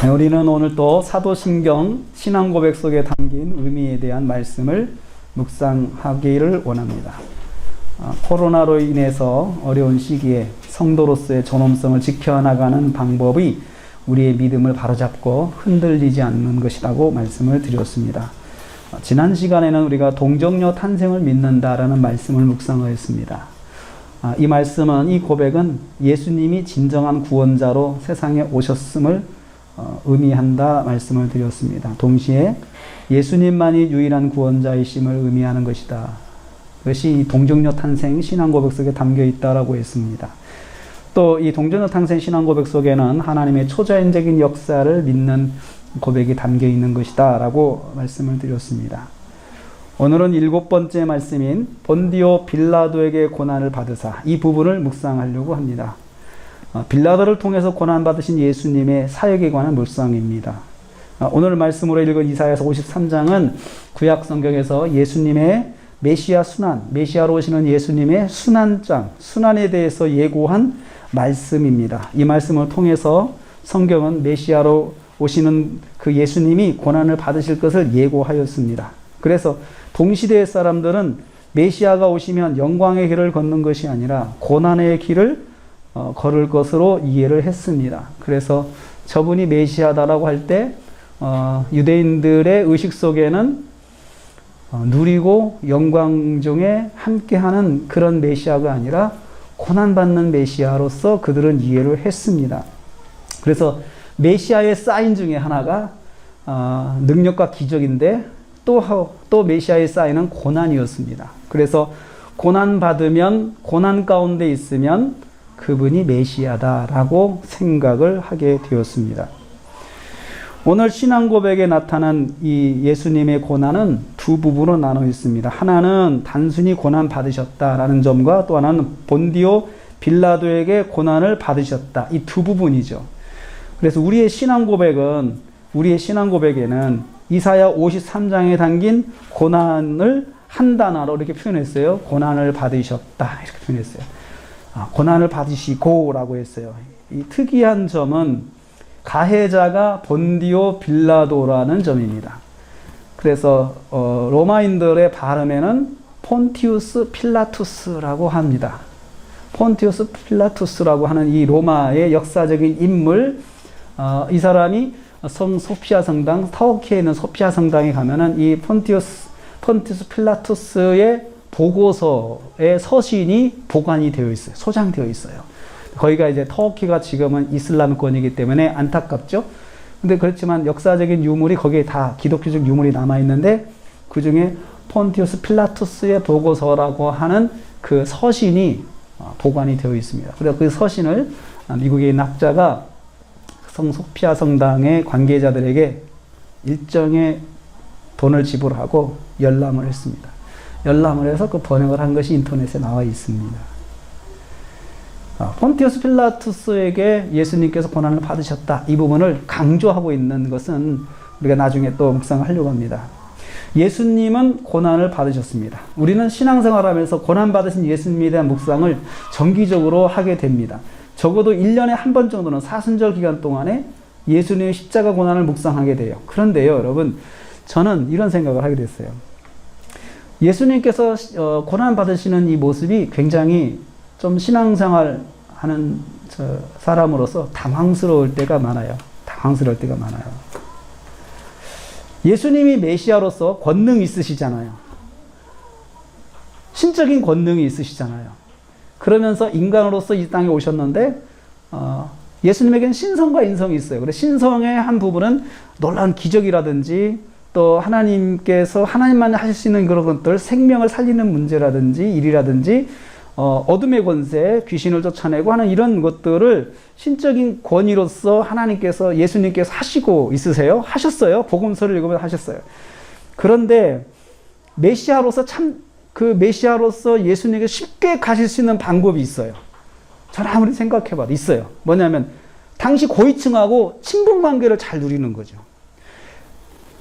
우리는 오늘 또 사도신경 신앙고백 속에 담긴 의미에 대한 말씀을 묵상하기를 원합니다. 코로나로 인해서 어려운 시기에 성도로서의 존엄성을 지켜나가는 방법이 우리의 믿음을 바로잡고 흔들리지 않는 것이라고 말씀을 드렸습니다. 지난 시간에는 우리가 동정녀 탄생을 믿는다라는 말씀을 묵상하였습니다. 이 말씀은, 이 고백은 예수님이 진정한 구원자로 세상에 오셨음을 의미한다 말씀을 드렸습니다. 동시에 예수님만이 유일한 구원자이심을 의미하는 것이다. 그것이 동정녀 탄생 신앙고백 속에 담겨 있다라고 했습니다. 또 이 동정녀 탄생 신앙고백 속에는 하나님의 초자연적인 역사를 믿는 고백이 담겨 있는 것이다 라고 말씀을 드렸습니다. 오늘은 7번째 말씀인 본디오 빌라도에게 고난을 받으사, 이 부분을 묵상하려고 합니다. 빌라도를 통해서 고난받으신 예수님의 사역에 관한 묵상입니다. 오늘 말씀으로 읽은 이사야서 53장은 구약 성경에서 예수님의 메시아 순환, 메시아로 오시는 예수님의 순환장, 순환에 대해서 예고한 말씀입니다. 이 말씀을 통해서 성경은 메시아로 오시는 그 예수님이 고난을 받으실 것을 예고하였습니다. 그래서 동시대의 사람들은 메시아가 오시면 영광의 길을 걷는 것이 아니라 고난의 길을 걸을 것으로 이해를 했습니다. 그래서 저분이 메시아다라고 할 때 유대인들의 의식 속에는 누리고 영광 중에 함께하는 그런 메시아가 아니라 고난받는 메시아로서 그들은 이해를 했습니다. 그래서 메시아의 사인 중에 하나가 능력과 기적인데 또 메시아의 사인은 고난이었습니다. 그래서 고난받으면, 고난 가운데 있으면 그분이 메시아다라고 생각을 하게 되었습니다. 오늘 신앙고백에 나타난 이 예수님의 고난은 두 부분으로 나눠 있습니다. 하나는 단순히 고난 받으셨다라는 점과 또 하나는 본디오 빌라도에게 고난을 받으셨다. 이 두 부분이죠. 그래서 우리의 신앙고백에는 이사야 53장에 담긴 고난을 한 단어로 이렇게 표현했어요. 고난을 받으셨다 이렇게 표현했어요. 고난을 받으시고라고 했어요. 이 특이한 점은 가해자가 본디오 빌라도라는 점입니다. 그래서 로마인들의 발음에는 폰티우스 필라투스라고 합니다. 폰티우스 필라투스라고 하는 이 로마의 역사적인 인물, 이 사람이 소피아 성당, 터키에 있는 소피아 성당에 가면은 이 폰티우스 필라투스의 보고서의 서신이 보관이 되어 있어요. 소장되어 있어요. 거기가 이제 터키가 지금은 이슬람권이기 때문에 안타깝죠. 근데 그렇지만 역사적인 유물이 거기에 다 기독교적 유물이 남아 있는데 그 중에 폰티우스 필라투스의 보고서라고 하는 그 서신이 보관이 되어 있습니다. 그래서 그 서신을 미국의 있는 학자가 성소피아 성당의 관계자들에게 일정의 돈을 지불하고 열람을 했습니다. 열람을 해서 그 번역을 한 것이 인터넷에 나와 있습니다. 폰티우스 필라투스에게 예수님께서 고난을 받으셨다. 이 부분을 강조하고 있는 것은 우리가 나중에 또 묵상을 하려고 합니다. 예수님은 고난을 받으셨습니다. 우리는 신앙생활하면서 고난받으신 예수님에 대한 묵상을 정기적으로 하게 됩니다. 적어도 1년에 한 번 정도는 사순절 기간 동안에 예수님의 십자가 고난을 묵상하게 돼요. 그런데요, 여러분, 저는 이런 생각을 하게 됐어요. 예수님께서 고난받으시는 이 모습이 굉장히 좀 신앙생활 하는 사람으로서 당황스러울 때가 많아요. 당황스러울 때가 많아요. 예수님이 메시아로서 권능이 있으시잖아요. 신적인 권능이 있으시잖아요. 그러면서 인간으로서 이 땅에 오셨는데 예수님에게는 신성과 인성이 있어요. 그래서 신성의 한 부분은 놀라운 기적이라든지 또 하나님께서 하나님만 하실 수 있는 그런 것들, 생명을 살리는 문제라든지 일이라든지 어둠의 권세, 귀신을 쫓아내고 하는 이런 것들을 신적인 권위로서 하나님께서, 예수님께서 하시고 있으세요. 하셨어요. 복음서를 읽으면 하셨어요. 그런데 메시아로서 메시아로서 예수님에게 쉽게 가실 수 있는 방법이 있어요. 저는 아무리 생각해봐도 있어요. 뭐냐면 당시 고위층하고 친분 관계를 잘 누리는 거죠.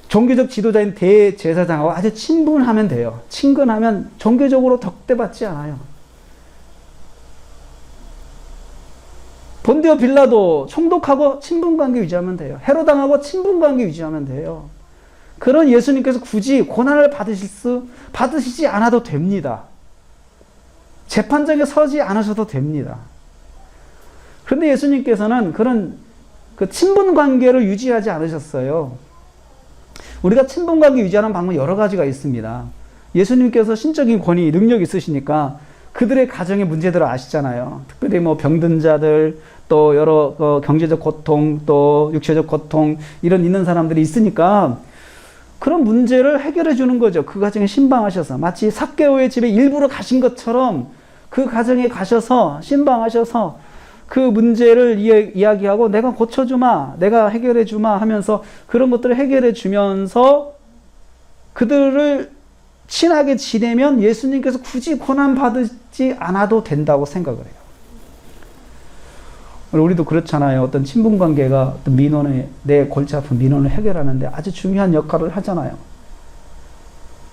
종교적 지도자인 대제사장하고 아주 친분하면 돼요. 친근하면 종교적으로 덕대받지 않아요. 본디오 빌라도 총독하고 친분관계 유지하면 돼요. 헤로당하고 친분관계 유지하면 돼요. 그런 예수님께서 굳이 고난을 받으시지 않아도 됩니다. 재판장에 서지 않으셔도 됩니다. 그런데 예수님께서는 그런 그 친분관계를 유지하지 않으셨어요. 우리가 친분관계 유지하는 방법이 여러 가지가 있습니다. 예수님께서 신적인 권위, 능력이 있으시니까 그들의 가정의 문제들을 아시잖아요. 특별히 뭐 병든 자들, 또 여러 경제적 고통, 또 육체적 고통, 이런 있는 사람들이 있으니까 그런 문제를 해결해 주는 거죠. 그 가정에 신방하셔서. 마치 삭개오의 집에 일부러 가신 것처럼 그 가정에 가셔서 신방하셔서 그 문제를 이야기하고 내가 고쳐주마, 내가 해결해주마 하면서 그런 것들을 해결해주면서 그들을 친하게 지내면 예수님께서 굳이 고난받지 않아도 된다고 생각을 해요. 우리도 그렇잖아요. 어떤 친분관계가 어떤 내 골치 아픈 민원을 해결하는데 아주 중요한 역할을 하잖아요.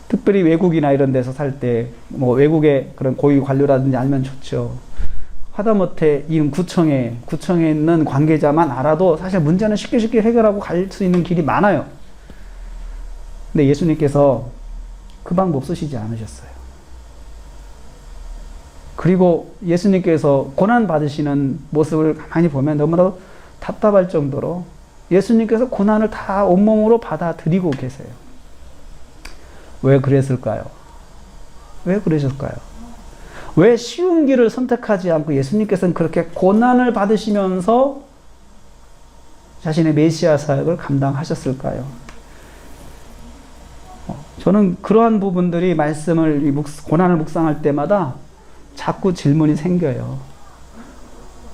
특별히 외국이나 이런 데서 살 때 뭐 외국의 그런 고위 관료라든지 알면 좋죠. 하다못해 이 구청에 있는 관계자만 알아도 사실 문제는 쉽게 해결하고 갈 수 있는 길이 많아요. 근데 예수님께서 그 방법 쓰시지 않으셨어요. 그리고 예수님께서 고난받으시는 모습을 가만히 보면 너무나도 답답할 정도로 예수님께서 고난을 다 온몸으로 받아들이고 계세요. 왜 그랬을까요? 왜 그러셨을까요? 왜 쉬운 길을 선택하지 않고 예수님께서는 그렇게 고난을 받으시면서 자신의 메시아 사역을 감당하셨을까요? 저는 그러한 부분들이 말씀을, 고난을 묵상할 때마다 자꾸 질문이 생겨요.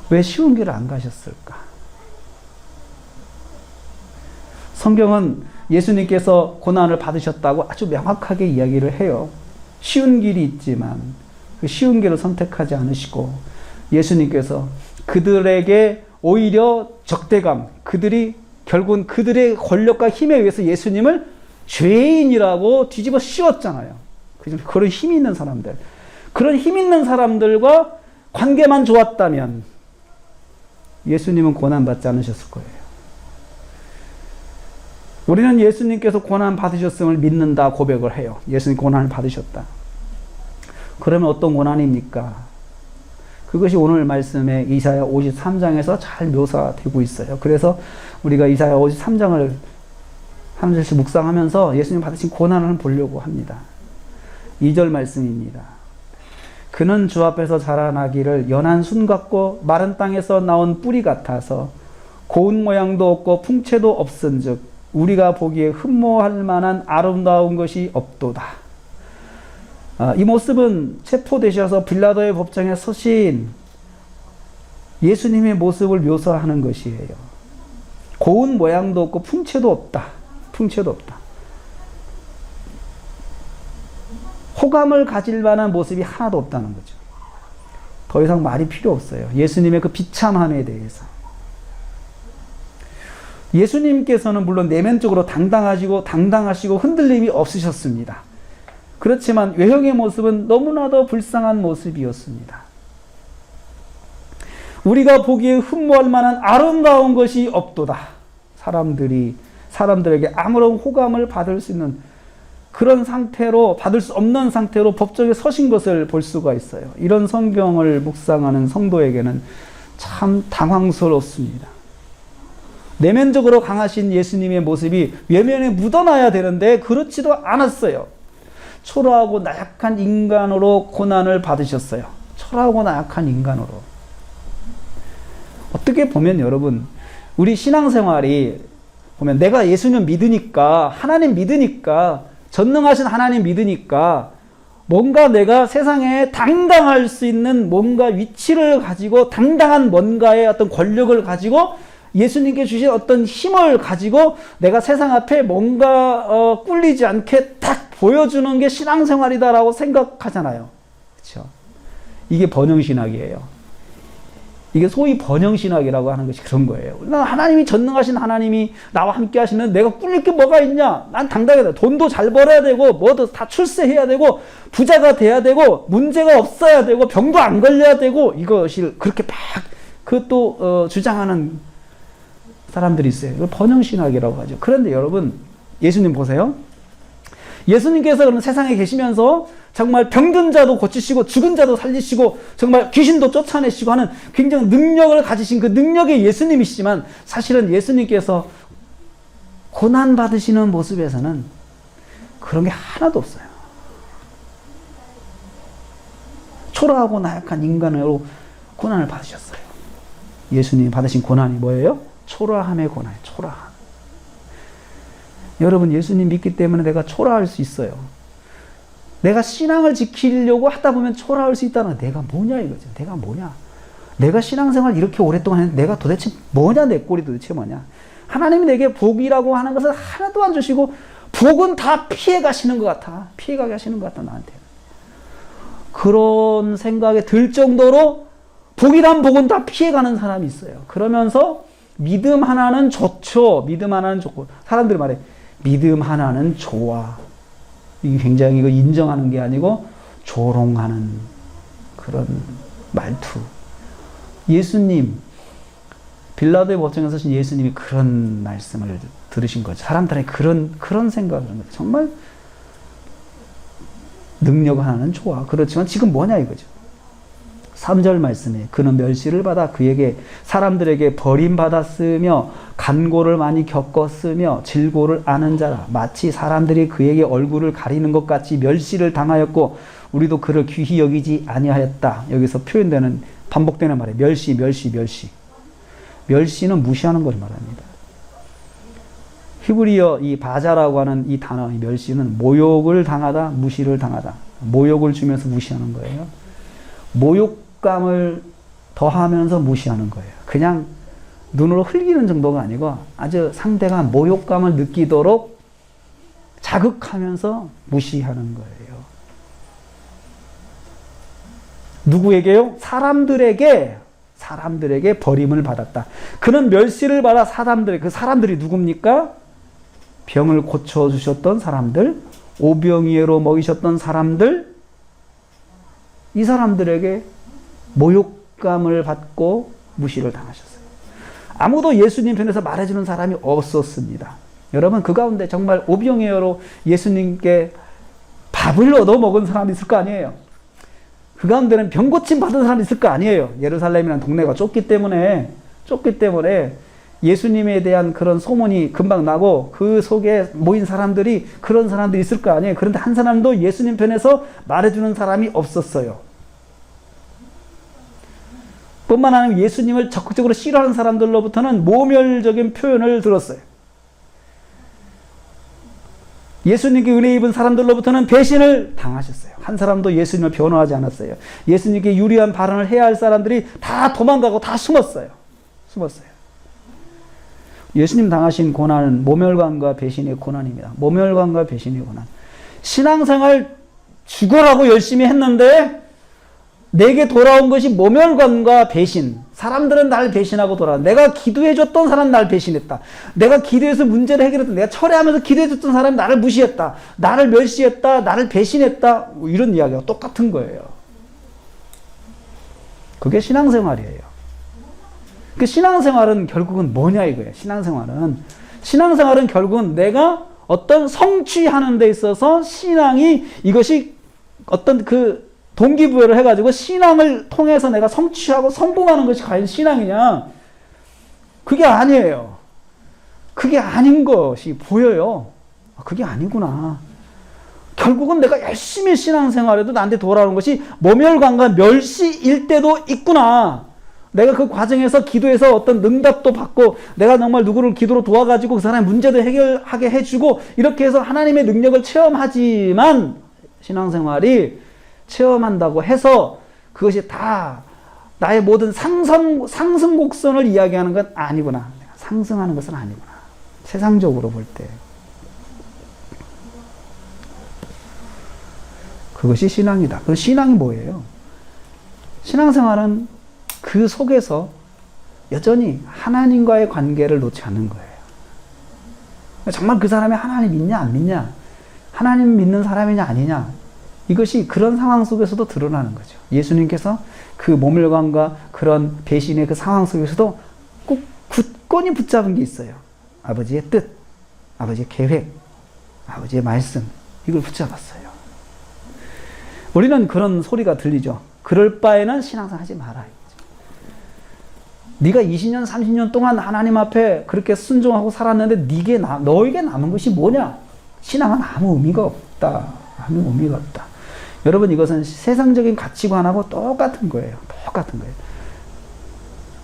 왜 쉬운 길을 안 가셨을까? 성경은 예수님께서 고난을 받으셨다고 아주 명확하게 이야기를 해요. 쉬운 길이 있지만 그 쉬운 길을 선택하지 않으시고 예수님께서 그들에게 오히려 적대감, 그들이 결국은 그들의 권력과 힘에 의해서 예수님을 죄인이라고 뒤집어 씌웠잖아요. 그런 힘 있는 사람들. 그런 힘 있는 사람들과 관계만 좋았다면 예수님은 고난받지 않으셨을 거예요. 우리는 예수님께서 고난 받으셨음을 믿는다 고백을 해요. 예수님 고난을 받으셨다. 그러면 어떤 고난입니까? 그것이 오늘 말씀의 이사야 53장에서 잘 묘사되고 있어요. 그래서 우리가 이사야 53장을 한 절씩 묵상하면서 예수님 받으신 고난을 보려고 합니다. 2절 말씀입니다. 그는 주 앞에서 자라나기를 연한 순 같고 마른 땅에서 나온 뿌리 같아서 고운 모양도 없고 풍채도 없은즉 우리가 보기에 흠모할 만한 아름다운 것이 없도다. 이 모습은 체포되셔서 빌라도의 법정에 서신 예수님의 모습을 묘사하는 것이에요. 고운 모양도 없고 풍채도 없다. 풍채도 없다. 호감을 가질 만한 모습이 하나도 없다는 거죠. 더 이상 말이 필요 없어요. 예수님의 그 비참함에 대해서. 예수님께서는 물론 내면적으로 당당하시고 흔들림이 없으셨습니다. 그렇지만 외형의 모습은 너무나도 불쌍한 모습이었습니다. 우리가 보기에 흠모할 만한 아름다운 것이 없도다. 사람들에게 아무런 호감을 받을 수 있는 그런 상태로, 받을 수 없는 상태로 법정에 서신 것을 볼 수가 있어요. 이런 성경을 묵상하는 성도에게는 참 당황스럽습니다. 내면적으로 강하신 예수님의 모습이 외면에 묻어나야 되는데 그렇지도 않았어요. 초라하고 나약한 인간으로 고난을 받으셨어요. 초라하고 나약한 인간으로. 어떻게 보면 여러분, 우리 신앙생활이 보면 내가 예수님 믿으니까, 하나님 믿으니까, 전능하신 하나님 믿으니까 뭔가 내가 세상에 당당할 수 있는 뭔가 위치를 가지고 당당한 뭔가의 어떤 권력을 가지고 예수님께 주신 어떤 힘을 가지고 내가 세상 앞에 뭔가 꿀리지 않게 딱 보여주는 게 신앙생활이다라고 생각하잖아요. 그렇죠? 이게 번영신학이에요. 이게 소위 번영신학이라고 하는 것이 그런 거예요. 하나님이 전능하신 하나님이 나와 함께 하시는 내가 꿀릴 게 뭐가 있냐? 난 당당하다. 돈도 잘 벌어야 되고 뭐도 다 출세해야 되고 부자가 돼야 되고 문제가 없어야 되고 병도 안 걸려야 되고 이것이 그렇게 막 그것도 주장하는 사람들이 있어요. 이걸 번영신학이라고 하죠. 그런데 여러분, 예수님 보세요. 예수님께서 그런 세상에 계시면서 정말 병든 자도 고치시고 죽은 자도 살리시고 정말 귀신도 쫓아내시고 하는 굉장히 능력을 가지신 그 능력의 예수님이시지만 사실은 예수님께서 고난 받으시는 모습에서는 그런 게 하나도 없어요. 초라하고 나약한 인간으로 고난을 받으셨어요. 예수님이 받으신 고난이 뭐예요? 초라함의 고난이에요. 초라함. 여러분, 예수님 믿기 때문에 내가 초라할 수 있어요. 내가 신앙을 지키려고 하다 보면 초라할 수 있다는 건 내가 뭐냐 이거죠. 내가 뭐냐. 내가 신앙생활 이렇게 오랫동안 했는데 내가 도대체 뭐냐, 내 꼴이 도대체 뭐냐. 하나님이 내게 복이라고 하는 것을 하나도 안 주시고 복은 다 피해 가시는 것 같아. 피해가게 하시는 것 같다, 나한테. 그런 생각이 들 정도로 복이란 복은 다 피해가는 사람이 있어요. 그러면서 믿음 하나는 좋죠. 믿음 하나는 좋고. 사람들이 말해. 믿음 하나는 좋아. 이게 굉장히 이거 인정하는 게 아니고 조롱하는 그런 말투. 예수님, 빌라도의 법정에서 신 예수님이 그런 말씀을 들으신 거죠. 사람들의 그런 생각을 하는 거죠. 정말 능력 하나는 좋아. 그렇지만 지금 뭐냐 이거죠. 3절 말씀에 그는 멸시를 받아 그에게 사람들에게 버림받았으며 간고를 많이 겪었으며 질고를 아는 자라. 마치 사람들이 그에게 얼굴을 가리는 것 같이 멸시를 당하였고 우리도 그를 귀히 여기지 아니하였다. 여기서 표현되는 반복되는 말이에요. 멸시. 멸시는 무시하는 걸 말합니다. 히브리어 이 바자라고 하는 이 단어, 이 멸시는 모욕을 당하다, 무시를 당하다. 모욕을 주면서 무시하는 거예요. 모욕감을 더하면서 무시하는 거예요. 그냥 눈으로 흘기는 정도가 아니고 아주 상대가 모욕감을 느끼도록 자극하면서 무시하는 거예요. 누구에게요? 사람들에게 버림을 받았다. 그는 멸시를 받아 그 사람들이 누굽니까? 병을 고쳐주셨던 사람들, 오병이어로 먹이셨던 사람들, 이 사람들에게 모욕감을 받고 무시를 당하셨어요. 아무도 예수님 편에서 말해주는 사람이 없었습니다. 여러분, 그 가운데 정말 오병이어로 예수님께 밥을 얻어 먹은 사람이 있을 거 아니에요. 그 가운데는 병고침 받은 사람이 있을 거 아니에요. 예루살렘이라는 동네가 좁기 때문에 예수님에 대한 그런 소문이 금방 나고 그 속에 모인 사람들이 그런 사람들이 있을 거 아니에요. 그런데 한 사람도 예수님 편에서 말해주는 사람이 없었어요. 뿐만 아니라 예수님을 적극적으로 싫어하는 사람들로부터는 모멸적인 표현을 들었어요. 예수님께 은혜 입은 사람들로부터는 배신을 당하셨어요. 한 사람도 예수님을 변호하지 않았어요. 예수님께 유리한 발언을 해야 할 사람들이 다 도망가고 다 숨었어요. 예수님 당하신 고난은 모멸감과 배신의 고난입니다. 모멸감과 배신의 고난. 신앙생활 죽어라고 열심히 했는데 내게 돌아온 것이 모멸감과 배신. 사람들은 날 배신하고 돌아와. 내가 기도해줬던 사람 날 배신했다. 내가 기도해서 문제를 해결했다. 내가 철회하면서 기도해줬던 사람이 나를 무시했다. 나를 멸시했다. 나를 배신했다. 뭐 이런 이야기가 똑같은 거예요. 그게 신앙생활이에요. 그 신앙생활은 결국은 뭐냐 이거예요. 신앙생활은 결국은 내가 어떤 성취하는 데 있어서 신앙이 이것이 어떤 그 동기부여를 해가지고 신앙을 통해서 내가 성취하고 성공하는 것이 과연 신앙이냐? 그게 아니에요. 그게 아닌 것이 보여요. 그게 아니구나. 결국은 내가 열심히 신앙생활해도 나한테 돌아오는 것이 모멸감과 멸시일 때도 있구나. 내가 그 과정에서 기도해서 어떤 응답도 받고 내가 정말 누구를 기도로 도와가지고 그 사람의 문제도 해결하게 해주고 이렇게 해서 하나님의 능력을 체험하지만 신앙생활이 체험한다고 해서 그것이 다 나의 모든 상승 곡선을 이야기하는 건 아니구나. 상승하는 것은 아니구나. 세상적으로 볼 때. 그것이 신앙이다. 그 신앙이 뭐예요? 신앙생활은 그 속에서 여전히 하나님과의 관계를 놓지 않는 거예요. 정말 그 사람이 하나님 믿냐 안 믿냐? 하나님 믿는 사람이냐 아니냐? 이것이 그런 상황 속에서도 드러나는 거죠. 예수님께서 그 모멸감과 그런 배신의 그 상황 속에서도 꼭 굳건히 붙잡은 게 있어요. 아버지의 뜻, 아버지의 계획, 아버지의 말씀, 이걸 붙잡았어요. 우리는 그런 소리가 들리죠. 그럴 바에는 신앙생활 하지 마라. 네가 20년, 30년 동안 하나님 앞에 그렇게 순종하고 살았는데 너에게 남은 것이 뭐냐? 신앙은 아무 의미가 없다. 아무 의미가 없다. 여러분, 이것은 세상적인 가치관하고 똑같은 거예요. 똑같은 거예요.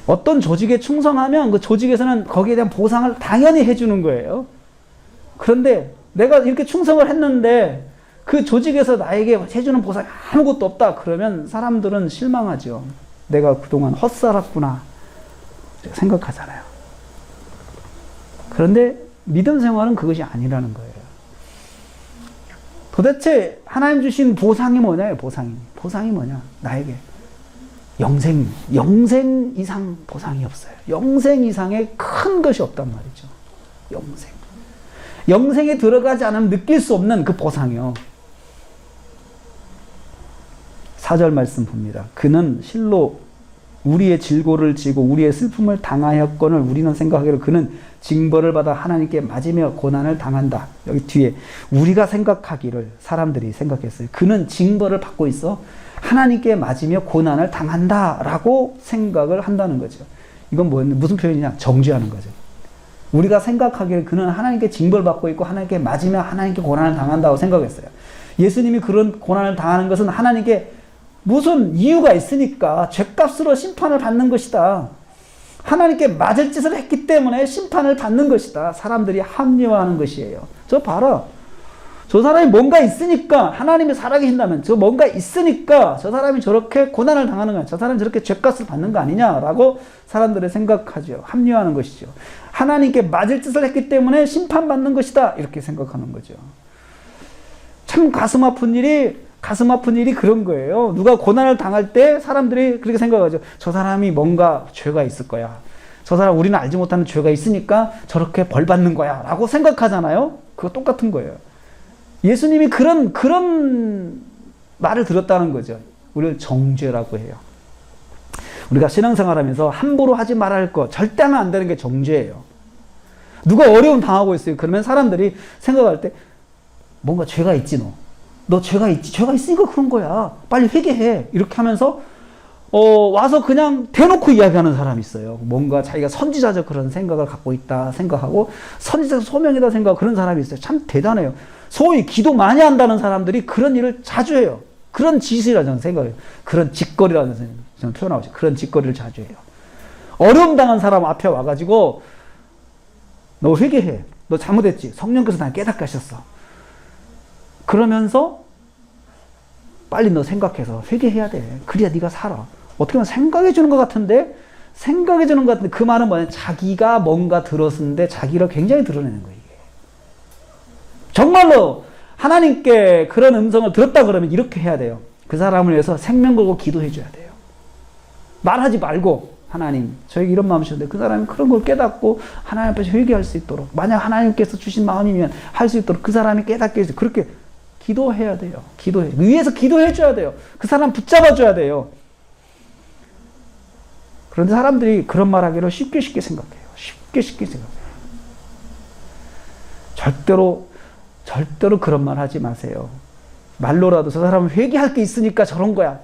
어떤 조직에 충성하면 그 조직에서는 거기에 대한 보상을 당연히 해주는 거예요. 그런데 내가 이렇게 충성을 했는데 그 조직에서 나에게 해주는 보상이 아무것도 없다. 그러면 사람들은 실망하죠. 내가 그동안 헛살았구나 생각하잖아요. 그런데 믿음 생활은 그것이 아니라는 거예요. 도대체 하나님 주신 보상이 뭐냐요? 보상이 뭐냐? 나에게 영생 이상 보상이 없어요. 영생 이상의 큰 것이 없단 말이죠. 영생에 들어가지 않으면 느낄 수 없는 그 보상이요. 4절 말씀 봅니다. 그는 실로 우리의 질고를 지고 우리의 슬픔을 당하였거늘 우리는 생각하기로 그는 징벌을 받아 하나님께 맞으며 고난을 당한다. 여기 뒤에 우리가 생각하기를 사람들이 생각했어요. 그는 징벌을 받고 있어 하나님께 맞으며 고난을 당한다 라고 생각을 한다는 거죠. 이건 무슨 표현이냐? 정죄하는 거죠. 우리가 생각하기를 그는 하나님께 징벌을 받고 있고 하나님께 맞으며 하나님께 고난을 당한다고 생각했어요. 예수님이 그런 고난을 당하는 것은 하나님께 무슨 이유가 있으니까 죄값으로 심판을 받는 것이다. 하나님께 맞을 짓을 했기 때문에 심판을 받는 것이다. 사람들이 합리화하는 것이에요. 저 봐라. 저 사람이 뭔가 있으니까, 하나님이 살아계신다면 저 뭔가 있으니까 저 사람이 저렇게 고난을 당하는 거야. 저 사람이 저렇게 죄값을 받는 거 아니냐라고 사람들이 생각하죠. 합리화하는 것이죠. 하나님께 맞을 짓을 했기 때문에 심판받는 것이다. 이렇게 생각하는 거죠. 참 가슴 아픈 일이 그런 거예요. 누가 고난을 당할 때 사람들이 그렇게 생각하죠. 저 사람이 뭔가 죄가 있을 거야. 저 사람 우리는 알지 못하는 죄가 있으니까 저렇게 벌 받는 거야. 라고 생각하잖아요. 그거 똑같은 거예요. 예수님이 그런 말을 들었다는 거죠. 우리를 정죄라고 해요. 우리가 신앙생활하면서 함부로 하지 말아야 할 거, 절대 하면 안 되는 게 정죄예요. 누가 어려움 당하고 있어요. 그러면 사람들이 생각할 때 뭔가 죄가 있지 너 죄가 있지. 죄가 있으니까 그런 거야. 빨리 회개해. 이렇게 하면서 와서 그냥 대놓고 이야기하는 사람이 있어요. 뭔가 자기가 선지자적 그런 생각을 갖고 있다 생각하고 선지자적 소명이다 생각하고 그런 사람이 있어요. 참 대단해요. 소위 기도 많이 한다는 사람들이 그런 일을 자주 해요. 그런 짓이라 저는 생각해요. 그런 짓거리라는 저는 표현하고 있어요. 그런 짓거리를 자주 해요. 어려움 당한 사람 앞에 와가지고 너 회개해. 너 잘못했지. 성령께서 날 깨닫게 하셨어. 그러면서 빨리 너 생각해서 회개해야 돼. 그래야 네가 살아. 어떻게 보면 생각해 주는 것 같은데 그 말은 뭐냐? 자기가 뭔가 들었는데 자기를 굉장히 드러내는 거예요. 이게. 정말로 하나님께 그런 음성을 들었다 그러면 이렇게 해야 돼요. 그 사람을 위해서 생명 걸고 기도해 줘야 돼요. 말하지 말고 하나님 저에게 이런 마음이 주셨는데 그 사람이 그런 걸 깨닫고 하나님 앞에서 회개할 수 있도록, 만약 하나님께서 주신 마음이면 할 수 있도록 그 사람이 깨닫게 해서 그렇게 기도해야 돼요. 위에서 기도해 줘야 돼요. 그 사람 붙잡아 줘야 돼요. 그런데 사람들이 그런 말 하기를 쉽게 생각해요. 쉽게 생각해요. 절대로 그런 말 하지 마세요. 말로라도 저 사람은 회개할 게 있으니까 저런 거야.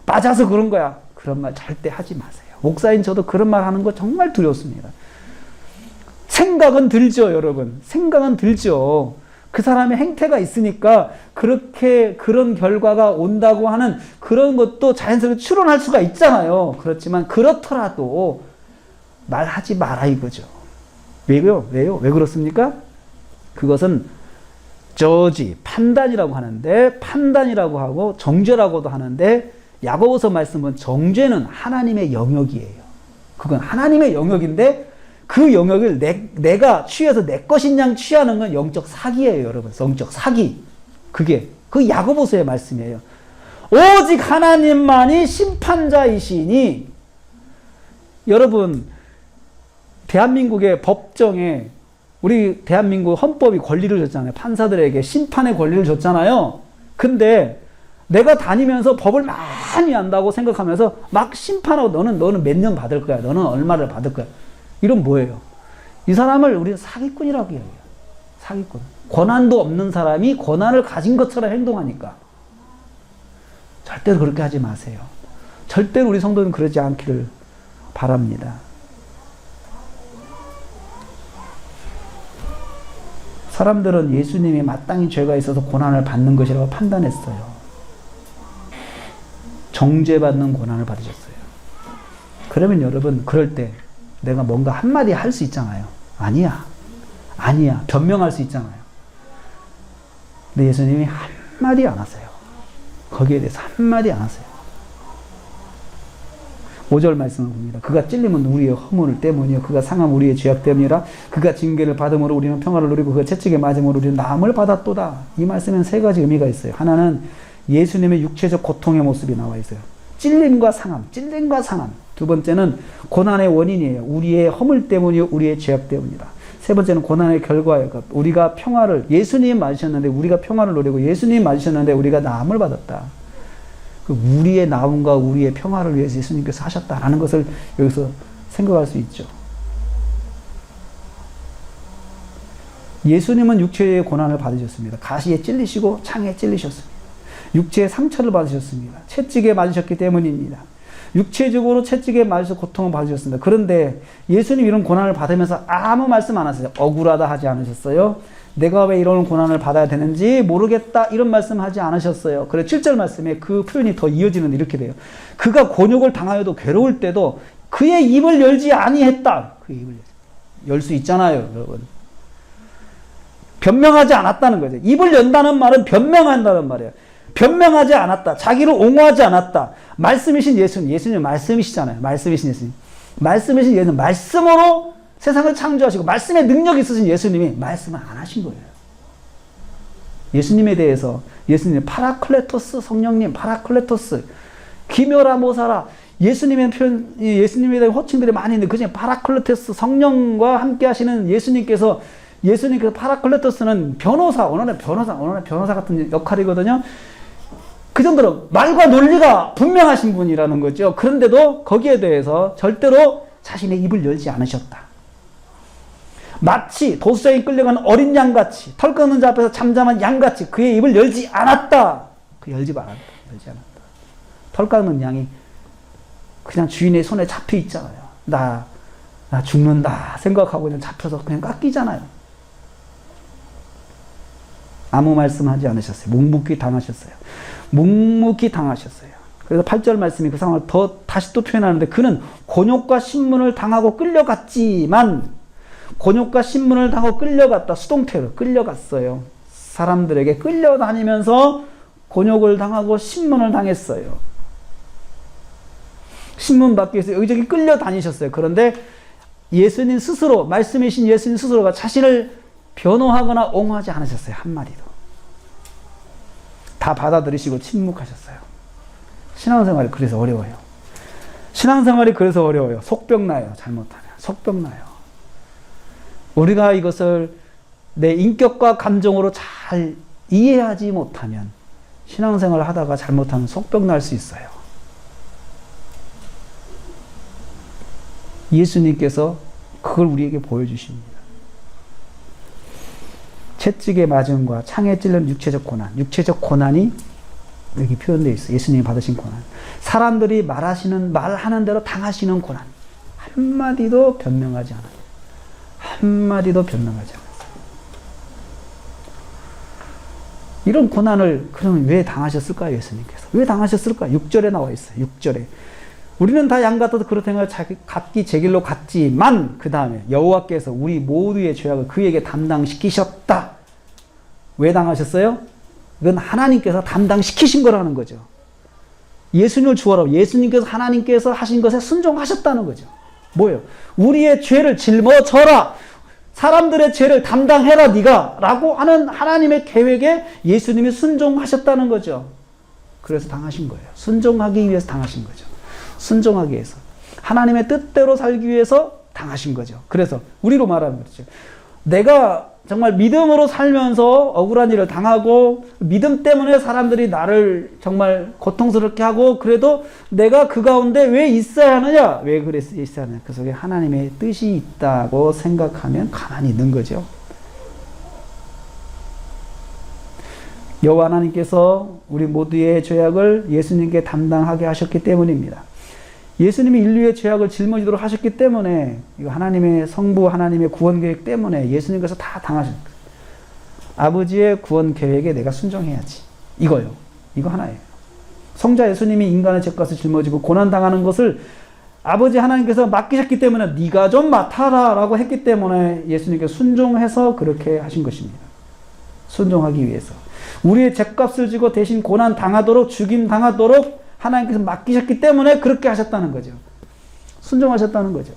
맞아서 그런 거야. 그런 말 절대 하지 마세요. 목사인 저도 그런 말 하는 거 정말 두렵습니다. 생각은 들죠, 여러분. 생각은 들죠. 그 사람의 행태가 있으니까 그런 결과가 온다고 하는 그런 것도 자연스럽게 추론할 수가 있잖아요. 그렇지만 그렇더라도 말하지 마라 이거죠. 왜요? 왜 그렇습니까? 그것은 저지, 판단이라고 하고 정죄라고도 하는데 야고보서 말씀은 정죄는 하나님의 영역이에요. 그건 하나님의 영역인데 그 영역을 내가 취해서 내 것인 양 취하는 건 영적 사기예요, 여러분. 영적 사기. 그 야고보서의 말씀이에요. 오직 하나님만이 심판자이시니, 여러분, 대한민국의 법정에 우리 대한민국 헌법이 권리를 줬잖아요. 판사들에게 심판의 권리를 줬잖아요. 근데 내가 다니면서 법을 많이 안다고 생각하면서 막 심판하고 너는 몇 년 받을 거야. 너는 얼마를 받을 거야. 이런 뭐예요? 이 사람을 우리는 사기꾼이라고 이야기해요. 사기꾼. 권한도 없는 사람이 권한을 가진 것처럼 행동하니까. 절대로 그렇게 하지 마세요. 절대로 우리 성도는 그러지 않기를 바랍니다. 사람들은 예수님이 마땅히 죄가 있어서 고난을 받는 것이라고 판단했어요. 정죄받는 고난을 받으셨어요. 그러면 여러분, 그럴 때 내가 뭔가 한마디 할 수 있잖아요. 아니야. 변명할 수 있잖아요. 근데 예수님이 한마디 안 하세요. 거기에 대해서 한마디 안 하세요. 5절 말씀을 봅니다. 그가 찔림은 우리의 허물 때문이요 그가 상함 우리의 죄악 때문이라. 그가 징계를 받음으로 우리는 평화를 누리고 그가 채찍에 맞음으로 우리는 나음을 받았도다. 이 말씀에는 세 가지 의미가 있어요. 하나는 예수님의 육체적 고통의 모습이 나와 있어요. 찔림과 상함. 두 번째는 고난의 원인이에요. 우리의 허물 때문이요 우리의 죄악 때문이다. 세 번째는 고난의 결과예요. 우리가 평화를, 예수님이 맞으셨는데 우리가 평화를 누리고 예수님이 맞으셨는데 우리가 나음을 받았다. 우리의 나음과 우리의 평화를 위해서 예수님께서 하셨다라는 것을 여기서 생각할 수 있죠. 예수님은 육체의 고난을 받으셨습니다. 가시에 찔리시고 창에 찔리셨습니다. 육체의 상처를 받으셨습니다. 채찍에 맞으셨기 때문입니다. 육체적으로 채찍에 맞으셔서 고통을 받으셨습니다. 그런데 예수님 이런 고난을 받으면서 아무 말씀 안 하세요. 억울하다 하지 않으셨어요. 내가 왜 이런 고난을 받아야 되는지 모르겠다 이런 말씀 하지 않으셨어요. 그래 7절 말씀에 그 표현이 더 이어지는데 이렇게 돼요. 그가 곤욕을 당하여도 괴로울 때도 그의 입을 열지 아니했다. 그의 입을 열 수 있잖아요, 여러분. 변명하지 않았다는 거죠. 입을 연다는 말은 변명한다는 말이에요. 변명하지 않았다. 자기를 옹호하지 않았다. 말씀이신 예수님 말씀이시잖아요. 말씀이신 예수님 말씀으로 세상을 창조하시고 말씀의 능력이 있으신 예수님이 말씀을 안 하신 거예요. 예수님에 대해서 예수님 파라클레토스 성령님 파라클레토스 기묘라 모사라 예수님의 표현 예수님에 대한 호칭들이 많이 있는데 그중에 파라클레토스 성령과 함께 하시는 예수님께서 파라클레토스는 변호사 같은 역할이거든요. 그 정도로 말과 논리가 분명하신 분이라는 거죠. 그런데도 거기에 대해서 절대로 자신의 입을 열지 않으셨다. 마치 도수장에 끌려가는 어린 양같이 털 끊는 자 앞에서 잠잠한 양같이 그의 입을 열지 않았다. 열지 않았다. 털 깎는 양이 그냥 주인의 손에 잡혀 있잖아요. 나 죽는다 생각하고 그냥 잡혀서 그냥 깎이잖아요. 아무 말씀하지 않으셨어요. 묵묵히 당하셨어요. 그래서 8절 말씀이 그 상황을 다시 또 표현하는데 그는 곤욕과 신문을 당하고 끌려갔지만 끌려갔다. 수동태로 끌려갔어요. 사람들에게 끌려다니면서 곤욕을 당하고 신문을 당했어요. 신문 받기 위해서 여기저기 끌려다니셨어요. 그런데 예수님 스스로 말씀이신 예수님 스스로가 자신을 변호하거나 옹호하지 않으셨어요. 한마디도. 다 받아들이시고 침묵하셨어요. 신앙생활이 그래서 어려워요. 속병 나요. 잘못하면. 속병 나요. 우리가 이것을 내 인격과 감정으로 잘 이해하지 못하면 신앙생활을 하다가 잘못하면 속병 날 수 있어요. 예수님께서 그걸 우리에게 보여주십니다. 채찍에 맞음과 창에 찔린 육체적 고난이 여기 표현되어 있어요. 예수님이 받으신 고난. 사람들이 말하는 대로 당하시는 고난. 한마디도 변명하지 않아요. 이런 고난을 그러면 왜 당하셨을까요? 예수님께서. 왜 당하셨을까? 6절에 나와 있어요. 6절에. 우리는 다 양 같아도 그렇다면 각기 제 길로 갔지만 그 다음에 여호와께서 우리 모두의 죄악을 그에게 담당시키셨다. 왜 당하셨어요? 이건 하나님께서 담당시키신 거라는 거죠. 예수님을 주어라고 예수님께서 하나님께서 하신 것에 순종하셨다는 거죠. 뭐예요? 우리의 죄를 짊어져라. 사람들의 죄를 담당해라 네가 라고 하는 하나님의 계획에 예수님이 순종하셨다는 거죠. 그래서 당하신 거예요. 순종하기 위해서 당하신 거죠. 순종하기 위해서. 하나님의 뜻대로 살기 위해서 당하신 거죠. 그래서 우리로 말하면 그렇죠. 내가 정말 믿음으로 살면서 억울한 일을 당하고 믿음 때문에 사람들이 나를 정말 고통스럽게 하고 그래도 내가 그 가운데 왜 있어야 하느냐? 왜 있어야 하느냐? 그 속에 하나님의 뜻이 있다고 생각하면 가만히 있는 거죠. 여호와 하나님께서 우리 모두의 죄악을 예수님께 담당하게 하셨기 때문입니다. 예수님이 인류의 죄악을 짊어지도록 하셨기 때문에 이거 하나님의 성부 하나님의 구원 계획 때문에 예수님께서 다 당하셨어요. 아버지의 구원 계획에 내가 순종해야지. 이거요. 이거 하나예요. 성자 예수님이 인간의 죄값을 짊어지고 고난당하는 것을 아버지 하나님께서 맡기셨기 때문에 네가 좀 맡아라 라고 했기 때문에 예수님께서 순종해서 그렇게 하신 것입니다. 순종하기 위해서. 우리의 죄값을 지고 대신 고난 당하도록 죽임 당하도록 하나님께서 맡기셨기 때문에 그렇게 하셨다는 거죠. 순종하셨다는 거죠.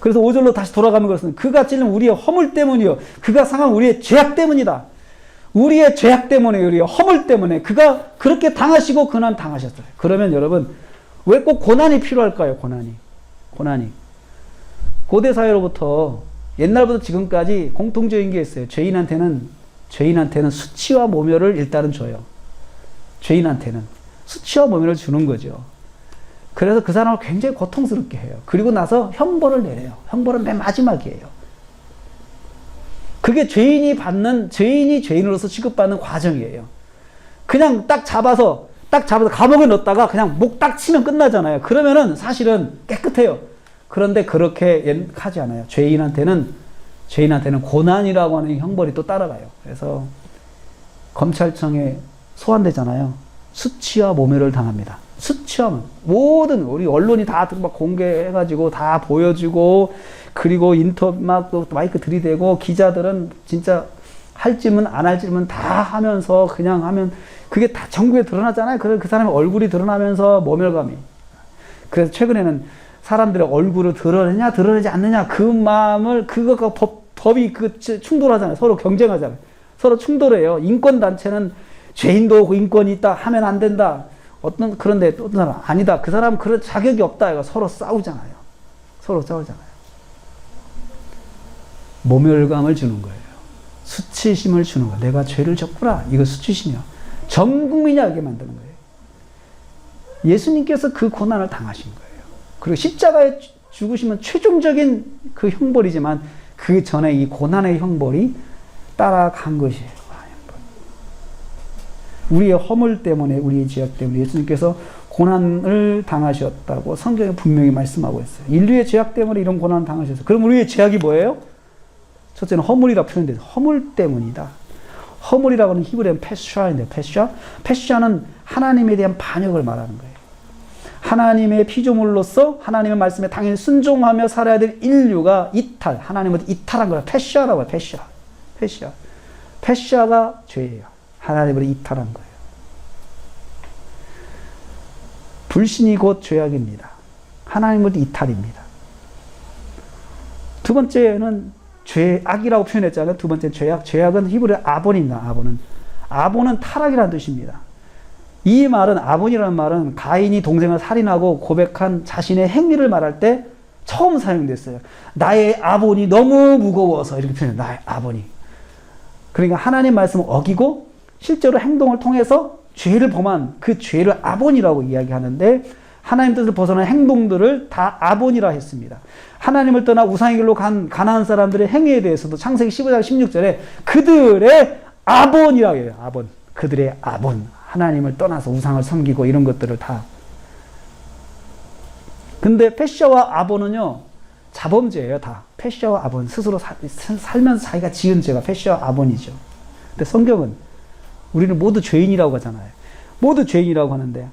그래서 5절로 다시 돌아가는 것은 그가 찔린 우리의 허물 때문이요 그가 상한 우리의 죄악 때문이다. 우리의 죄악 때문에 우리의 허물 때문에 그가 그렇게 당하시고 고난 당하셨어요. 그러면 여러분 왜 꼭 고난이 필요할까요? 고난이 고대 사회로부터 옛날부터 지금까지 공통적인 게 있어요. 죄인한테는 수치와 모멸을 일단은 줘요. 죄인한테는 수치와 모멸을 주는 거죠. 그래서 그 사람을 굉장히 고통스럽게 해요. 그리고 나서 형벌을 내려요. 형벌은 맨 마지막이에요. 그게 죄인이 죄인으로서 취급받는 과정이에요. 그냥 딱 잡아서 감옥에 넣었다가 그냥 목 딱 치면 끝나잖아요. 그러면은 사실은 깨끗해요. 그런데 그렇게 하지 않아요. 죄인한테는 고난이라고 하는 형벌이 또 따라가요. 그래서 검찰청에 소환되잖아요. 수치와 모멸을 당합니다. 수치와 모든 우리 언론이 다 막 공개해가지고 다 보여주고 그리고 인터뷰 막 마이크 들이대고 기자들은 진짜 할 질문 안 할 질문 다 하면서 그냥 하면 그게 다 전국에 드러나잖아요. 그래서 그 사람의 얼굴이 드러나면서 모멸감이. 그래서 최근에는 사람들의 얼굴을 드러내지 않느냐 그 마음을 그거가 법이 충돌하잖아요. 서로 경쟁하잖아요. 서로 충돌해요. 인권단체는 죄인도 인권이 있다 하면 안 된다. 그런데 어떤 사람 아니다. 그 사람 그런 자격이 없다. 이거 서로 싸우잖아요. 모멸감을 주는 거예요. 수치심을 주는 거예요. 내가 죄를 졌구나. 이거 수치심이야. 전 국민이 알게 만드는 거예요. 예수님께서 그 고난을 당하신 거예요. 그리고 십자가에 죽으시면 최종적인 그 형벌이지만 그 전에 이 고난의 형벌이 따라간 것이에요. 우리의 허물 때문에 우리의 죄악 때문에 예수님께서 고난을 당하셨다고 성경에 분명히 말씀하고 있어요. 인류의 죄악 때문에 이런 고난을 당하셨어요. 그럼 우리의 죄악이 뭐예요? 첫째는 허물이라 표현돼요. 허물 때문이다. 허물이라고 하는 히브리어는 페샤인데 페샤는 하나님에 대한 반역을 말하는 거예요. 하나님의 피조물로서 하나님의 말씀에 당연히 순종하며 살아야 될 인류가 하나님을 이탈한 거예요. 페샤라고 해요. 페샤가 죄예요. 하나님을 이탈한 거예요. 불신이 곧 죄악입니다. 하나님을 이탈입니다. 두 번째는 죄악이라고 표현했잖아요. 두 번째 죄악은 히브리어 아본입니다. 아본은 타락이라는 뜻입니다. 이 말은 아본이라는 말은 가인이 동생을 살인하고 고백한 자신의 행위를 말할 때 처음 사용됐어요. 나의 아본이 너무 무거워서 이렇게 표현해요. 나의 아본이. 그러니까 하나님 말씀을 어기고 실제로 행동을 통해서 죄를 범한 그 죄를 아본이라고 이야기하는데 하나님 뜻을 벗어난 행동들을 다 아본이라 했습니다. 하나님을 떠나 우상의 길로 간 가나안 사람들의 행위에 대해서도 창세기 15장 16절에 그들의 아본이라고 해요. 아본. 그들의 아본. 하나님을 떠나서 우상을 섬기고 이런 것들을 다. 근데 페샤와 아본은요. 자범죄예요. 다. 페샤와 아본. 스스로 살면서 자기가 지은 죄가 페샤와 아본이죠. 근데 성경은 우리는 모두 죄인이라고 하잖아요. 모두 죄인이라고 하는데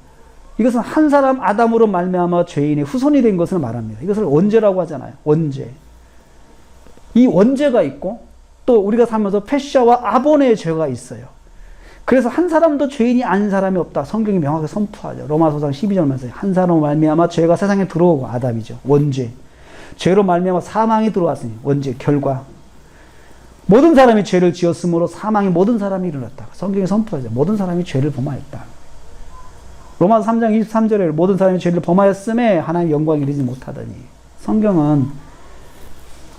이것은 한 사람 아담으로 말미암아 죄인의 후손이 된 것을 말합니다. 이것을 원죄라고 하잖아요. 원죄. 이 원죄가 있고 또 우리가 살면서 페샤와 아본의 죄가 있어요. 그래서 한 사람도 죄인이 아닌 사람이 없다. 성경이 명확하게 선포하죠. 로마서장 12절 말씀에 한 사람으로 말미암아 죄가 세상에 들어오고 아담이죠. 원죄. 죄로 말미암아 사망이 들어왔으니 원죄 결과. 모든 사람이 죄를 지었으므로 사망이 모든 사람이 일어났다. 성경이 선포하죠. 모든 사람이 죄를 범하였다. 로마서 3장 23절에 모든 사람이 죄를 범하였음에 하나님의 영광에 이르지 못하더니 성경은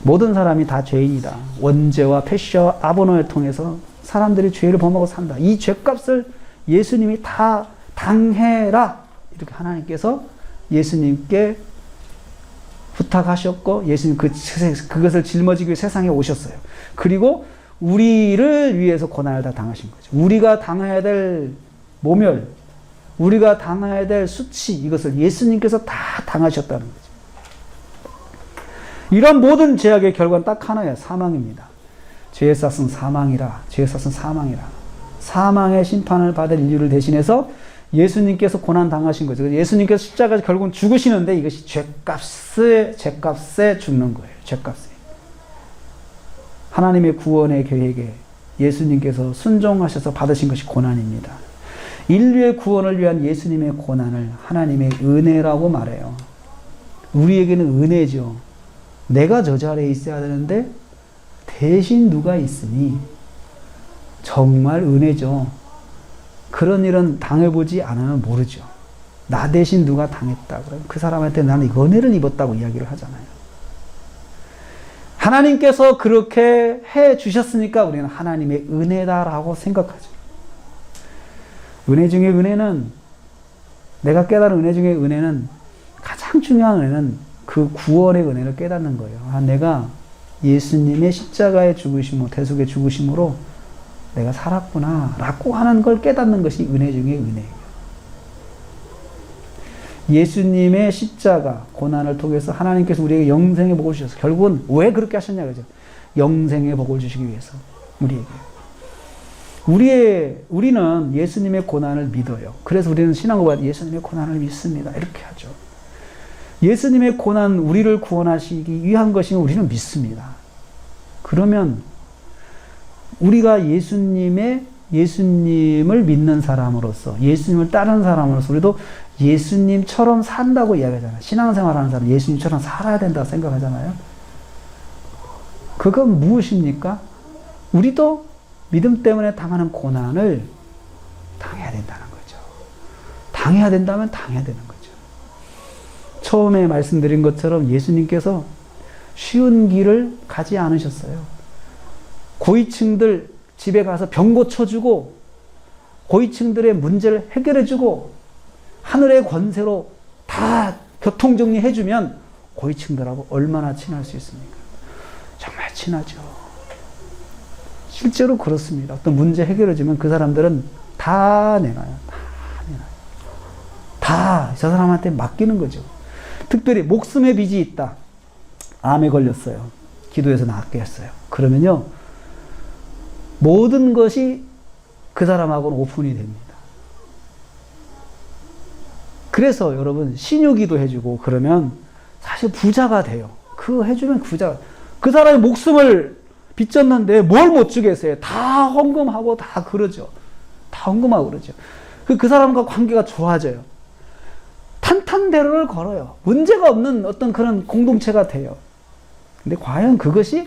모든 사람이 다 죄인이다. 원죄와 패시와 아버노를 통해서 사람들이 죄를 범하고 산다. 이 죄값을 예수님이 다 당해라. 이렇게 하나님께서 예수님께 부탁하셨고 예수님 그것을 짊어지기 위해 세상에 오셨어요. 그리고 우리를 위해서 고난을 다 당하신 거죠. 우리가 당해야 될 모멸, 우리가 당해야 될 수치, 이것을 예수님께서 다 당하셨다는 거죠. 이런 모든 죄악의 결과는 딱 하나예요. 사망입니다. 죄의 싹은 사망이라. 죄의 싹은 사망이라. 사망의 심판을 받을 인류를 대신해서 예수님께서 고난 당하신 거죠. 예수님께서 십자가에서 결국은 죽으시는데 이것이 죄값에 죽는 거예요. 죄값에. 하나님의 구원의 계획에 예수님께서 순종하셔서 받으신 것이 고난입니다. 인류의 구원을 위한 예수님의 고난을 하나님의 은혜라고 말해요. 우리에게는 은혜죠. 내가 저 자리에 있어야 되는데 대신 누가 있으니 정말 은혜죠. 그런 일은 당해보지 않으면 모르죠. 나 대신 누가 당했다 그러면 그 사람한테 나는 은혜를 입었다고 이야기를 하잖아요. 하나님께서 그렇게 해 주셨으니까 우리는 하나님의 은혜다라고 생각하죠. 은혜 중에 은혜는, 내가 깨달은 은혜 중에 은혜는, 가장 중요한 은혜는 그 구원의 은혜를 깨닫는 거예요. 아, 내가 예수님의 십자가의 죽으심으로, 대속의 죽으심으로 내가 살았구나 라고 하는 걸 깨닫는 것이 은혜 중에 은혜예요. 예수님의 십자가 고난을 통해서 하나님께서 우리에게 영생의 복을 주셔서, 결국은 왜 그렇게 하셨냐 그죠? 영생의 복을 주시기 위해서 우리에게. 우리는 예수님의 고난을 믿어요. 그래서 우리는 신앙고백 예수님의 고난을 믿습니다. 이렇게 하죠. 예수님의 고난, 우리를 구원하시기 위한 것이면 우리는 믿습니다. 그러면 우리가 예수님을 믿는 사람으로서, 예수님을 따르는 사람으로서 우리도 예수님처럼 산다고 이야기하잖아요. 신앙생활하는 사람 예수님처럼 살아야 된다고 생각하잖아요. 그건 무엇입니까? 우리도 믿음 때문에 당하는 고난을 당해야 된다는 거죠. 당해야 된다면 당해야 되는 거죠. 처음에 말씀드린 것처럼 예수님께서 쉬운 길을 가지 않으셨어요. 고위층들 집에 가서 병 고쳐주고 고위층들의 문제를 해결해주고 하늘의 권세로 다 교통정리해주면 고위층들하고 얼마나 친할 수 있습니까? 정말 친하죠. 실제로 그렇습니다. 어떤 문제 해결해주면 그 사람들은 다 내놔요. 다 저 사람한테 맡기는 거죠. 특별히 목숨의 빚이 있다. 암에 걸렸어요. 기도해서 낫게 했어요. 그러면요, 모든 것이 그 사람하고는 오픈이 됩니다. 그래서 여러분, 신유기도 해주고 그러면 사실 부자가 돼요. 그거 해주면 부자가. 그 사람의 목숨을 빚졌는데 뭘 못 주겠어요. 다 헌금하고 다 그러죠. 다 헌금하고 그러죠. 그 사람과 관계가 좋아져요. 탄탄대로를 걸어요. 문제가 없는 어떤 그런 공동체가 돼요. 근데 과연 그것이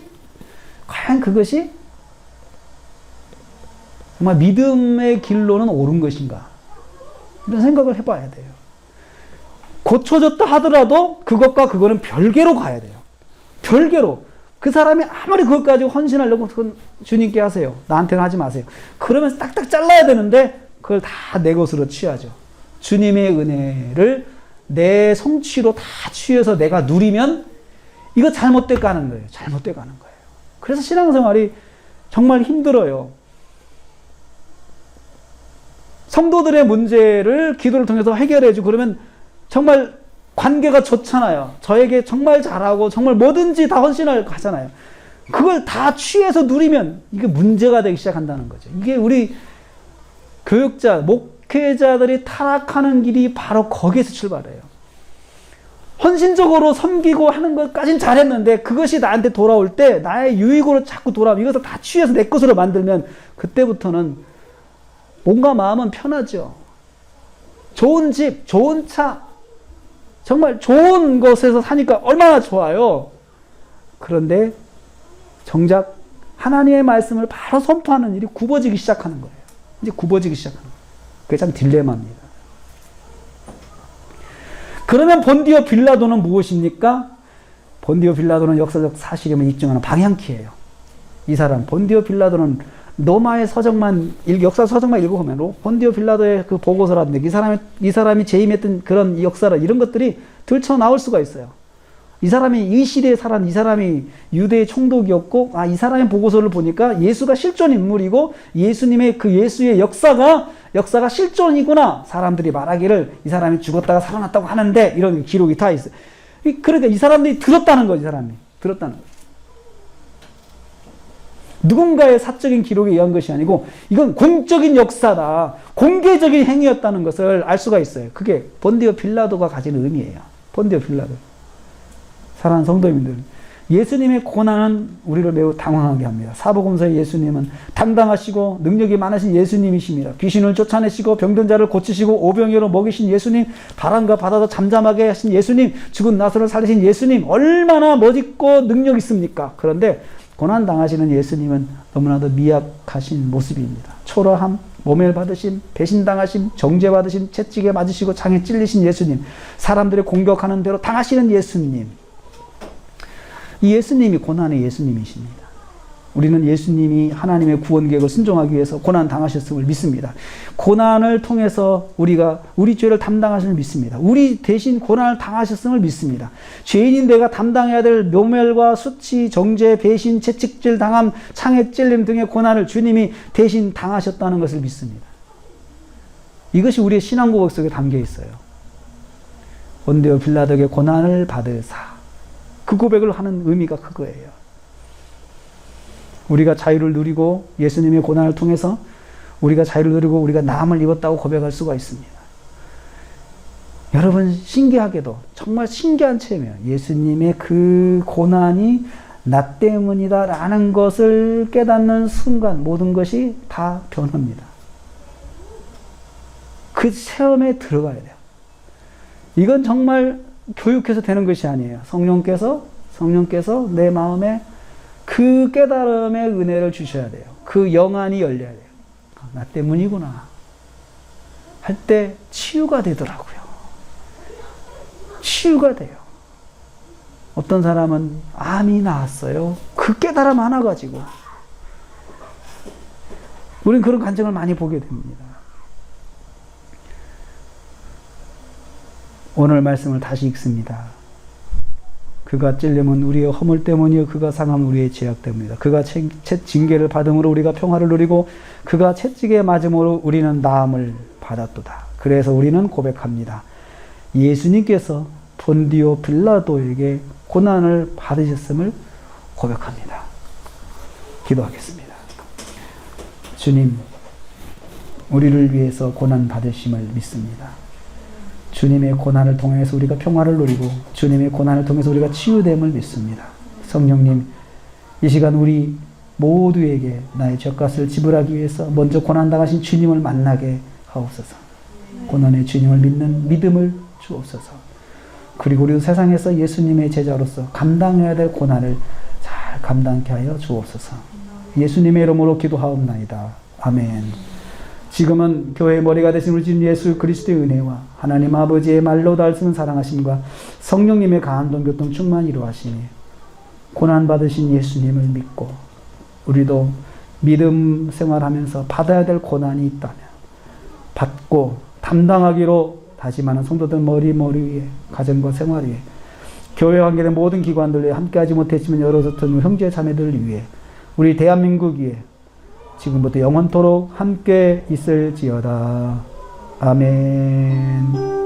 정말 믿음의 길로는 옳은 것인가? 이런 생각을 해봐야 돼요. 고쳐졌다 하더라도 그것과 그거는 별개로 가야 돼요. 별개로. 그 사람이 아무리 그것 가지고 헌신하려고 그건 주님께 하세요. 나한테는 하지 마세요. 그러면서 딱딱 잘라야 되는데 그걸 다 내 것으로 취하죠. 주님의 은혜를 내 성취로 다 취해서 내가 누리면 이거 잘못돼 가는 거예요. 잘못돼 가는 거예요. 그래서 신앙생활이 정말 힘들어요. 성도들의 문제를 기도를 통해서 해결해주고 그러면 정말 관계가 좋잖아요. 저에게 정말 잘하고 정말 뭐든지 다 헌신을 하잖아요. 그걸 다 취해서 누리면 이게 문제가 되기 시작한다는 거죠. 이게 우리 교육자, 목회자들이 타락하는 길이 바로 거기에서 출발해요. 헌신적으로 섬기고 하는 것까진 잘했는데 그것이 나한테 돌아올 때 나의 유익으로 자꾸 돌아오면 이것을 다 취해서 내 것으로 만들면 그때부터는 몸과 마음은 편하죠. 좋은 집, 좋은 차, 정말 좋은 곳에서 사니까 얼마나 좋아요. 그런데 정작 하나님의 말씀을 바로 선포하는 일이 굽어지기 시작하는 거예요. 이제 굽어지기 시작하는 거예요. 그게 참 딜레마입니다. 그러면 본디오 빌라도는 무엇입니까? 본디오 빌라도는 역사적 사실임을 입증하는 방향키예요. 이 사람 본디오 빌라도는 로마의 서적만 역사 서적만 읽어보면 본디오 빌라도의 그 보고서라든지 이 사람이 재임했던 그런 역사라 이런 것들이 들쳐 나올 수가 있어요. 이 사람이 이 시대에 살았 이 사람이 유대의 총독이었고 이 사람의 보고서를 보니까 예수가 실존 인물이고 예수님의 그 예수의 역사가 실존이구나. 사람들이 말하기를 이 사람이 죽었다가 살아났다고 하는데 이런 기록이 다 있어요. 그러니까 이 사람들이 들었다는 거지. 이 사람이 들었다는 거지. 누군가의 사적인 기록에 의한 것이 아니고 이건 공적인 역사다. 공개적인 행위였다는 것을 알 수가 있어요. 그게 본디오 빌라도가 가지는 의미예요. 본디오 빌라도. 사랑하는 성도님들, 예수님의 고난은 우리를 매우 당황하게 합니다. 사복음서의 예수님은 당당하시고 능력이 많으신 예수님이십니다. 귀신을 쫓아내시고 병든 자를 고치시고 오병이어로 먹이신 예수님, 바람과 바다도 잠잠하게 하신 예수님, 죽은 나사로를 살리신 예수님, 얼마나 멋있고 능력 있습니까? 그런데 고난 당하시는 예수님은 너무나도 미약하신 모습입니다. 초라함, 모멸 받으심, 배신당하심, 정죄받으심, 채찍에 맞으시고 창에 찔리신 예수님, 사람들의 공격하는 대로 당하시는 예수님. 이 예수님이 고난의 예수님이십니다. 우리는 예수님이 하나님의 구원 계획을 순종하기 위해서 고난 당하셨음을 믿습니다. 고난을 통해서 우리가 우리 죄를 담당하심을 믿습니다. 우리 대신 고난을 당하셨음을 믿습니다. 죄인인 내가 담당해야 될 묘멸과 수치, 정죄, 배신, 채찍질 당함, 창에 찔림 등의 고난을 주님이 대신 당하셨다는 것을 믿습니다. 이것이 우리의 신앙 고백 속에 담겨 있어요. 본디오 빌라도에게 고난을 받으사. 그 고백을 하는 의미가 그거예요. 우리가 자유를 누리고 예수님의 고난을 통해서 우리가 자유를 누리고 우리가 나음을 입었다고 고백할 수가 있습니다. 여러분 신기하게도 정말 신기한 체험이에요. 예수님의 그 고난이 나 때문이다 라는 것을 깨닫는 순간 모든 것이 다 변합니다. 그 체험에 들어가야 돼요. 이건 정말 교육해서 되는 것이 아니에요. 성령께서 내 마음에 그 깨달음의 은혜를 주셔야 돼요. 그 영안이 열려야 돼요. 나 때문이구나 할 때 치유가 되더라고요. 치유가 돼요. 어떤 사람은 암이 나았어요. 그 깨달음 하나 가지고. 우리는 그런 간증을 많이 보게 됩니다. 오늘 말씀을 다시 읽습니다. 그가 찔림은 우리의 허물 때문이요 그가 상함은 우리의 죄악 때문이다. 그가 징계를 받음으로 우리가 평화를 누리고 그가 채찍에 맞음으로 우리는 나음을 받았도다. 그래서 우리는 고백합니다. 예수님께서 본디오 빌라도에게 고난을 받으셨음을 고백합니다. 기도하겠습니다. 주님, 우리를 위해서 고난 받으심을 믿습니다. 주님의 고난을 통해서 우리가 평화를 누리고 주님의 고난을 통해서 우리가 치유됨을 믿습니다. 성령님, 이 시간 우리 모두에게 나의 죗값을 지불하기 위해서 먼저 고난당하신 주님을 만나게 하옵소서. 고난의 주님을 믿는 믿음을 주옵소서. 그리고 우리도 세상에서 예수님의 제자로서 감당해야 될 고난을 잘 감당케 하여 주옵소서. 예수님의 이름으로 기도하옵나이다. 아멘. 지금은 교회의 머리가 되신 우리 주님 예수 그리스도의 은혜와 하나님 아버지의 말로 닿을 수 있는 사랑하심과 성령님의 강한 동교통 충만 이루하시니 고난받으신 예수님을 믿고 우리도 믿음 생활하면서 받아야 될 고난이 있다면 받고 담당하기로 다짐하는 성도들 머리 위에 가정과 생활 위에 교회 관계된 모든 기관들 위해 함께하지 못했지만 열어졌던 형제 자매들을 위해 우리 대한민국 위에 지금부터 영원토록 함께 있을지어다. 아멘.